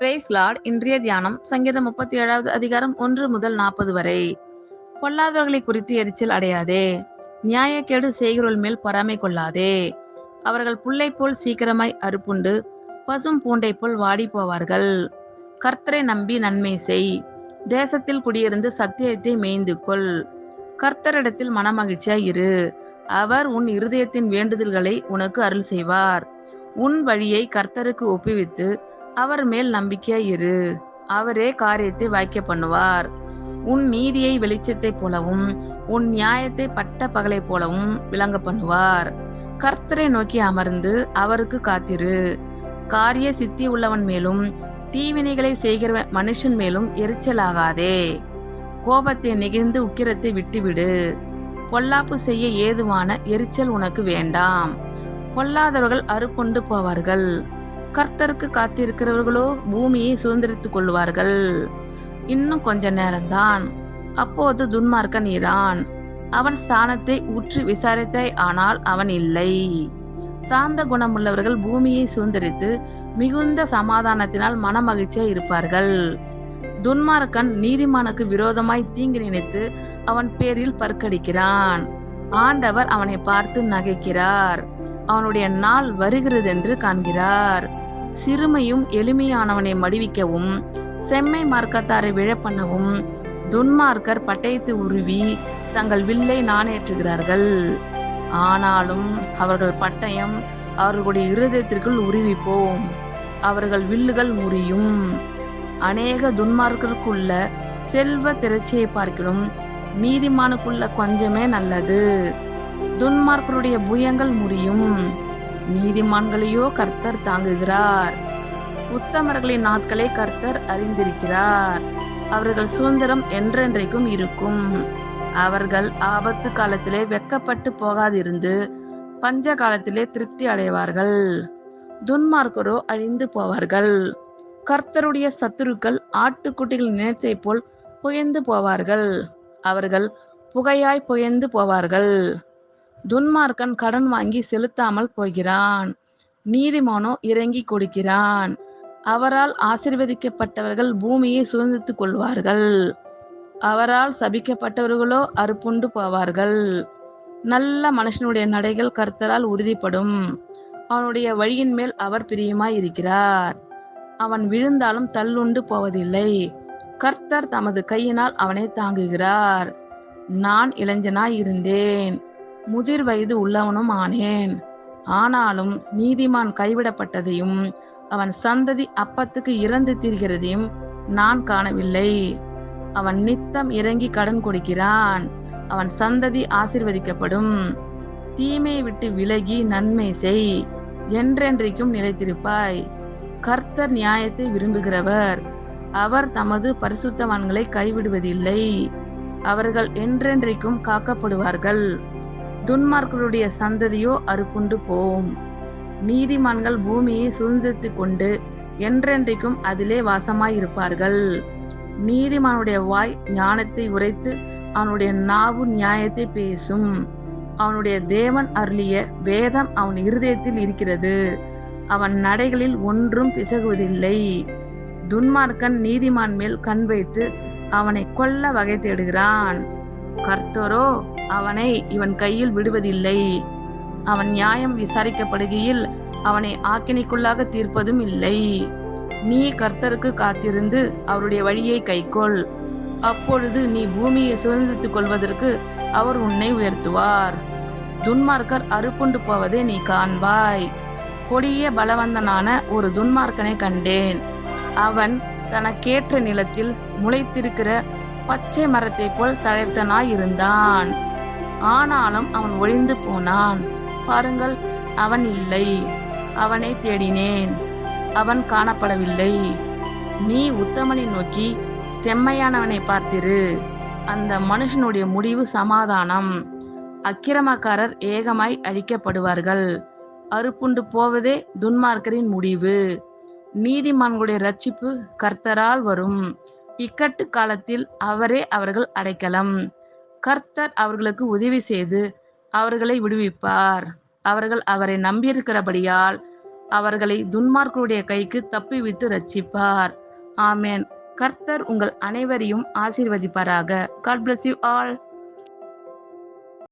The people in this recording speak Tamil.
Price Lord. இன்றைய தியானம் சங்கீதம் 37வது அதிகாரம் 1 முதல் 40 வரை. பொல்லாதவர்களை குறித்து எரிச்சல் அடையாதே, நியாயக்கேடு செய்கிறவர்கள் மேல் பொறாமை கொள்ளாதே. அவர்கள் புல்லை போல் சீக்கிரமாய் அறுப்புண்டு பசும் பூண்டை போல் வாடி போவார்கள். கர்த்தரை நம்பி நன்மை செய், தேசத்தில் குடியிருந்து சத்தியத்தை மேய்ந்து கொள். கர்த்தரிடத்தில் மனமகிழ்ச்சியாய் இரு, அவர் உன் இருதயத்தின் வேண்டுதல்களை உனக்கு அருள் செய்வார். உன் வழியை கர்த்தருக்கு ஒப்புவித்து அவர் மேல் நம்பிக்கையாய் இரு, அவரே காரியத்தை வாய்க்க பண்ணுவார். உன் நீதியை வெளிச்சத்தைப் போலவும் உன் நியாயத்தை பட்ட பகலைப் போலவும் விளங்க பண்ணுவார். கர்த்தரை நோக்கி அமர்ந்து அவருக்கு காத்திரு. காரிய சித்தி உள்ளவன் மேலும் தீவினைகளை செய்கிற மனுஷன் மேலும் எரிச்சலாகாதே. கோபத்தை நெகிழ்ந்து உக்கிரத்தை விட்டுவிடு. பொல்லாப்பு செய்ய ஏதுவான எரிச்சல் உனக்கு வேண்டாம். பொல்லாதவர்கள் அறுப்புண்டு போவார்கள். கர்த்தருக்கு காத்திருக்கிறவர்களோ பூமியை சுதந்திரித்துக் கொள்வார்கள். இன்னும் கொஞ்ச நேரம்தான், அப்போது துன்மார்க்கன் ஈரான். அவன் ஸ்தானத்தை உற்று விசாரித்தாய், ஆனால் அவன் இல்லை. சாந்த குணமுள்ளவர்கள் பூமியை சுதந்திரித்து மிகுந்த சமாதானத்தினால் மனமகிழ்ச்சியாய் இருப்பார்கள். துன்மார்க்கன் நீதிமானுக்கு விரோதமாய் தீங்கு நினைத்து அவன் பேரில் பற்கடிக்கிறான். ஆண்டவர் அவனை பார்த்து நகைக்கிறார், அவனுடைய நாள் வருகிறதென்று காண்கிறார். சிறுமையும் எளிமையானவனை மடிவிக்கவும் செம்மை மார்க்கத்தாரை விழப்பண்ணவும் துன்மார்க்கர் பட்டயத்தை உருவி தங்கள் வில்லை நாணேற்றுகிறார்கள். ஆனாலும் அவர்கள் பட்டயம் அவர்களுடைய இருதயத்திற்குள் உருவிப்போம், அவர்கள் வில்லுகள் முறியும். அநேக துன்மார்க்கருக்குள்ள செல்வ திரட்சியை பார்க்கிலும் நீதிமானுக்குள்ள கொஞ்சமே நல்லது. துன்மார்க்கருடைய புயங்கள் முறியும், நீதிமான்களையோ கர்த்தர் தாங்குகிறார். உத்தமர்களின் நாட்களை கர்த்தர் அறிந்திருக்கிறார், அவர்கள் சுதந்திரம் என்றென்றைக்கும் இருக்கும். அவர்கள் ஆபத்து காலத்திலே வெக்கப்பட்டு போகாதிருந்து பஞ்ச காலத்திலே திருப்தி அடைவார்கள். துன்மார்க்கரோ அழிந்து போவார்கள். கர்த்தருடைய சத்துருக்கள் ஆட்டுக்குட்டிகள் நினைத்தை போல் புகைந்து போவார்கள். அவர்கள் புகையாய் புகைந்து போவார்கள். துன்மார்க்கன் கடன் வாங்கி செலுத்தாமல் போகிறான், நீதிமானோ இறங்கி கொடுக்கிறான். அவரால் ஆசீர்வதிக்கப்பட்டவர்கள் பூமியை சுதந்திரித்துக் கொள்வார்கள், அவரால் சபிக்கப்பட்டவர்களோ அறுப்புண்டு போவார்கள். நல்ல மனுஷனுடைய நடைகள் கர்த்தரால் உறுதிப்படும், அவனுடைய வழியின் மேல் அவர் பிரியமாய் இருக்கிறார். அவன் விழுந்தாலும் தள்ளுண்டு போவதில்லை, கர்த்தர் தமது கையினால் அவனை தாங்குகிறார். நான் இளைஞனாய் இருந்தேன், முதிர் வயது உள்ளவனும் ஆனேன். ஆனாலும் நீதிமான் கைவிடப்பட்டதையும் அவன் சந்ததி அப்பத்துக்கு இறந்து தீர்கிறதையும் நான் காணவில்லை. அவன் நித்தம் இறங்கி கடன் கொடுக்கிறான், அவன் சந்ததி ஆசீர்வதிக்கப்படும். தீமையை விட்டு விலகி நன்மை செய், என்றென்றைக்கும் நிலைத்திருப்பாய். கர்த்தர் நியாயத்தை விரும்புகிறவர், அவர் தமது பரிசுத்தவான்களை கைவிடுவதில்லை. அவர்கள் என்றென்றைக்கும் காக்கப்படுவார்கள். துன்மார்க்கருடைய சந்ததியோ அறுப்புண்டு போம். நீதிமான்கள் பூமியை சுதந்திரித்துக் கொண்டு என்றென்றைக்கும் அதிலே வாசமாயிருப்பார்கள். நீதிமானுடைய வாய் ஞானத்தை உரைத்து அவனுடைய நாவு நியாயத்தை பேசும். அவனுடைய தேவன் அருளிய வேதம் அவன் இருதயத்தில் இருக்கிறது, அவன் நடைகளில் ஒன்றும் பிசகுவதில்லை. துன்மார்க்கன் நீதிமான் மேல் கண் வைத்து அவனை கொல்ல வகை தேடுகிறான். கர்த்தரோ அவனை இவன் கையில் விடுவதில்லை. அவன் நியாயம் விசாரிக்கப்படுகையில் அவனை ஆக்கினைக்குள்ளாக தீர்ப்பதும் இல்லை. நீ கர்த்தருக்கு காத்திருந்து அவருடைய வழியை கைக்கொள், அப்பொழுது நீ பூமியை சுதந்திரித்துக் கொள்வதற்கு அவர் உன்னை உயர்த்துவார். துன்மார்க்கர் அறுப்புண்டு போவதை நீ காண்பாய். கொடிய பலவந்தனான ஒரு துன்மார்க்கனை கண்டேன். அவன் தனக்கேற்ற நிலத்தில் முளைத்திருக்கிற பச்சை மரத்தை போல் தழைத்தனாயிருந்தான். ஆனாலும் அவன் ஒழிந்து போனான். பாருங்கள், அவன் இல்லை. அவனை தேடினேன், அவன் காணப்படவில்லை. நீ உத்தமனை நோக்கி செம்மையானவனை பார்த்திரு, அந்த மனுஷனுடைய முடிவு சமாதானம். அக்கிரமக்காரர் ஏகமாய் அழிக்கப்படுவார்கள், அறுப்புண்டு போவதே துன்மார்க்கரின் முடிவு. நீதிமான்களுடைய இரட்சிப்பு கர்த்தரால் வரும், இக்கட்டு காலத்தில் அவரே அவர்கள் அடைக்கலம். கர்த்தர் அவர்களுக்கு உதவி செய்து அவர்களை விடுவிப்பார். அவர்கள் அவரை நம்பியிருக்கிறபடியால் அவர்களை துன்மார்க்கருடைய கைக்கு தப்பிவித்து ரட்சிப்பார். ஆமென். கர்த்தர் உங்கள் அனைவரையும் ஆசீர்வதிப்பாராக. God bless you all.